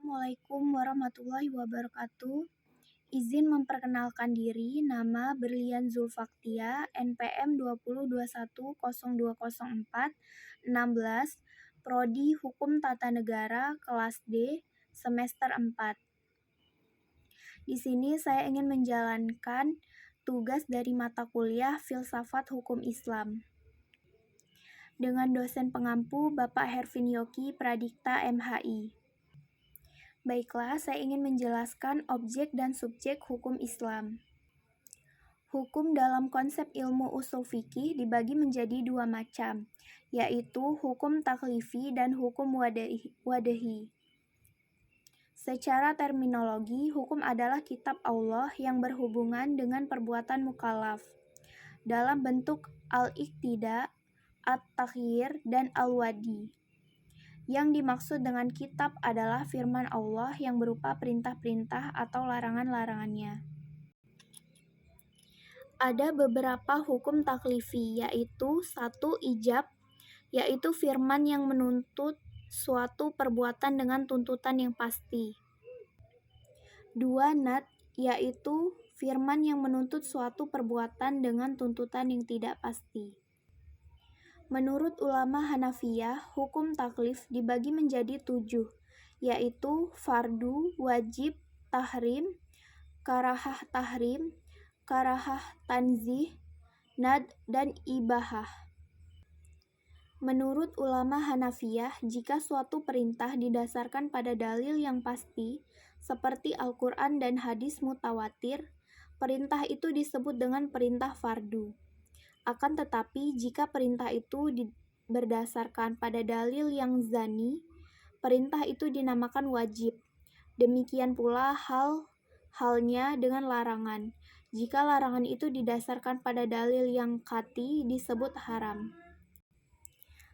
Assalamualaikum warahmatullahi wabarakatuh. Izin memperkenalkan diri, nama Berlian Zulfaktia, NPM 20210204 16, Prodi Hukum Tata Negara, kelas D, semester 4. Di sini saya ingin menjalankan tugas dari mata kuliah Filsafat Hukum Islam dengan dosen pengampu Bapak Hervin Yoki Pradikta MHI. Baiklah, saya ingin menjelaskan objek dan subjek hukum Islam. Hukum dalam konsep ilmu usul fikih dibagi menjadi dua macam, yaitu hukum taklifi dan hukum wadahi. Secara terminologi, hukum adalah kitab Allah yang berhubungan dengan perbuatan mukallaf dalam bentuk al-iqtida, at-takhyir, dan al-wadi. Yang dimaksud dengan kitab adalah firman Allah yang berupa perintah-perintah atau larangan-larangannya. Ada beberapa hukum taklifi, yaitu 1. Ijab, yaitu firman yang menuntut suatu perbuatan dengan tuntutan yang pasti. 2. Nad, yaitu firman yang menuntut suatu perbuatan dengan tuntutan yang tidak pasti. Menurut ulama Hanafiyah, hukum taklif dibagi menjadi 7, yaitu fardu, wajib, tahrim, karahah tahrim, karahah tanzih, nad, dan ibahah. Menurut ulama Hanafiyah, jika suatu perintah didasarkan pada dalil yang pasti, seperti Al-Quran dan hadis mutawatir, perintah itu disebut dengan perintah fardu. Akan tetapi, jika perintah itu berdasarkan pada dalil yang zani, perintah itu dinamakan wajib. Demikian pula halnya dengan larangan. Jika larangan itu didasarkan pada dalil yang qati, disebut haram.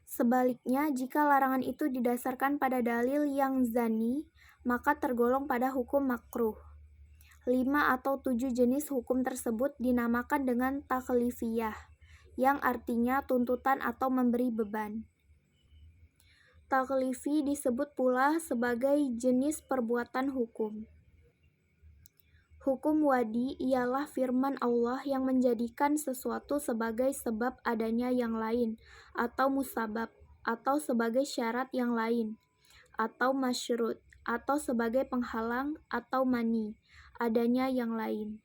Sebaliknya, jika larangan itu didasarkan pada dalil yang zani, maka tergolong pada hukum makruh. 5 atau 7 jenis hukum tersebut dinamakan dengan taklifiyah, yang artinya tuntutan atau memberi beban. Taklifi disebut pula sebagai jenis perbuatan hukum. Hukum wadi ialah firman Allah yang menjadikan sesuatu sebagai sebab adanya yang lain, atau musabab, atau sebagai syarat yang lain, atau masyrut, atau sebagai penghalang atau mani, adanya yang lain.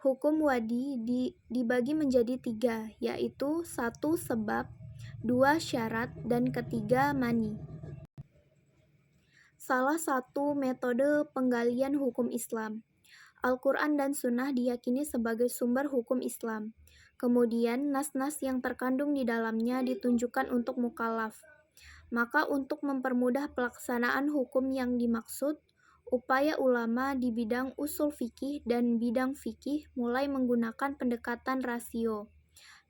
Hukum wadi dibagi menjadi 3, yaitu 1. Sebab, 2. Syarat, dan ketiga mani. Salah satu metode penggalian hukum Islam. Al-Quran dan Sunnah diyakini sebagai sumber hukum Islam. Kemudian, nas-nas yang terkandung di dalamnya ditunjukkan untuk mukallaf. Maka untuk mempermudah pelaksanaan hukum yang dimaksud, upaya ulama di bidang usul fikih dan bidang fikih mulai menggunakan pendekatan rasio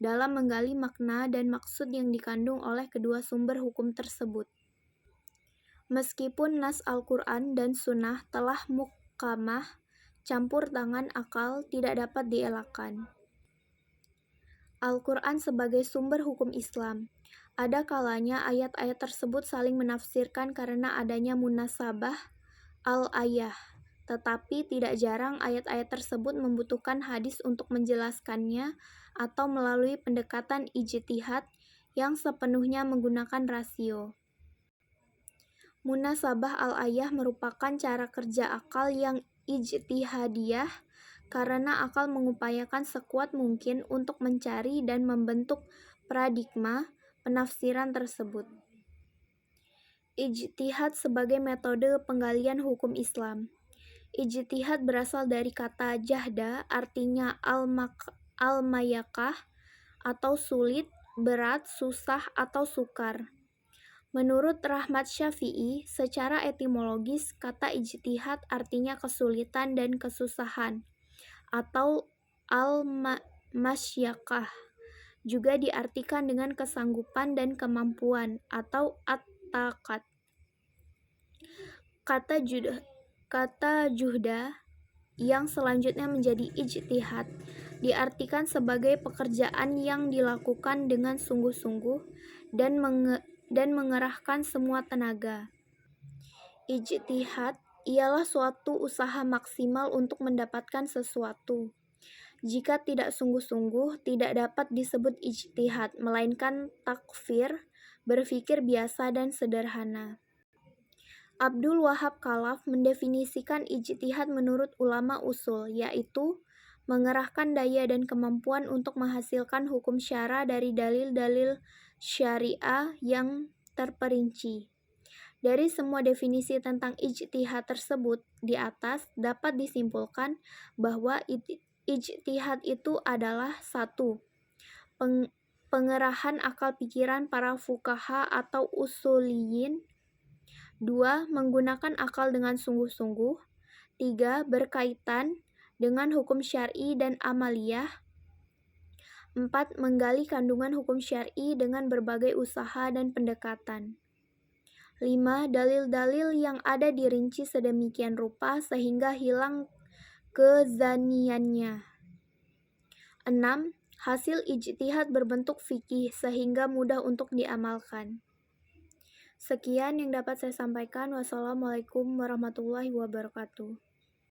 dalam menggali makna dan maksud yang dikandung oleh kedua sumber hukum tersebut. Meskipun nas Al-Quran dan Sunnah telah muhkamah, campur tangan akal tidak dapat dielakkan. Al-Quran sebagai sumber hukum Islam. Ada kalanya ayat-ayat tersebut saling menafsirkan karena adanya munasabah al-ayah, tetapi tidak jarang ayat-ayat tersebut membutuhkan hadis untuk menjelaskannya atau melalui pendekatan ijtihad yang sepenuhnya menggunakan rasio. Munasabah al-ayah merupakan cara kerja akal yang ijtihadiyah karena akal mengupayakan sekuat mungkin untuk mencari dan membentuk paradigma penafsiran tersebut. Ijtihad sebagai metode penggalian hukum Islam. Ijtihad berasal dari kata jahda, artinya al-mayakah atau sulit, berat, susah, atau sukar. Menurut Rahmat Syafi'i, secara etimologis, kata ijtihad artinya kesulitan dan kesusahan, atau al-masyakah. Juga diartikan dengan kesanggupan dan kemampuan, atau at-taqat. Kata juhda yang selanjutnya menjadi ijtihad diartikan sebagai pekerjaan yang dilakukan dengan sungguh-sungguh dan mengerahkan semua tenaga. Ijtihad ialah suatu usaha maksimal untuk mendapatkan sesuatu. Jika tidak sungguh-sungguh, tidak dapat disebut ijtihad, melainkan takfir, berpikir biasa dan sederhana. Abdul Wahab Khalaf mendefinisikan ijtihad menurut ulama usul, yaitu mengerahkan daya dan kemampuan untuk menghasilkan hukum syara dari dalil-dalil syariah yang terperinci. Dari semua definisi tentang ijtihad tersebut di atas dapat disimpulkan bahwa ijtihad itu adalah 1. Pengerahan akal pikiran para fuqaha atau usuliyin. 2. Menggunakan akal dengan sungguh-sungguh. 3. Berkaitan dengan hukum syar'i dan amaliyah. 4. Menggali kandungan hukum syar'i dengan berbagai usaha dan pendekatan. 5. Dalil-dalil yang ada dirinci sedemikian rupa sehingga hilang kezaniannya. 6. Hasil ijtihad berbentuk fikih sehingga mudah untuk diamalkan. Sekian yang dapat saya sampaikan. Wassalamualaikum warahmatullahi wabarakatuh.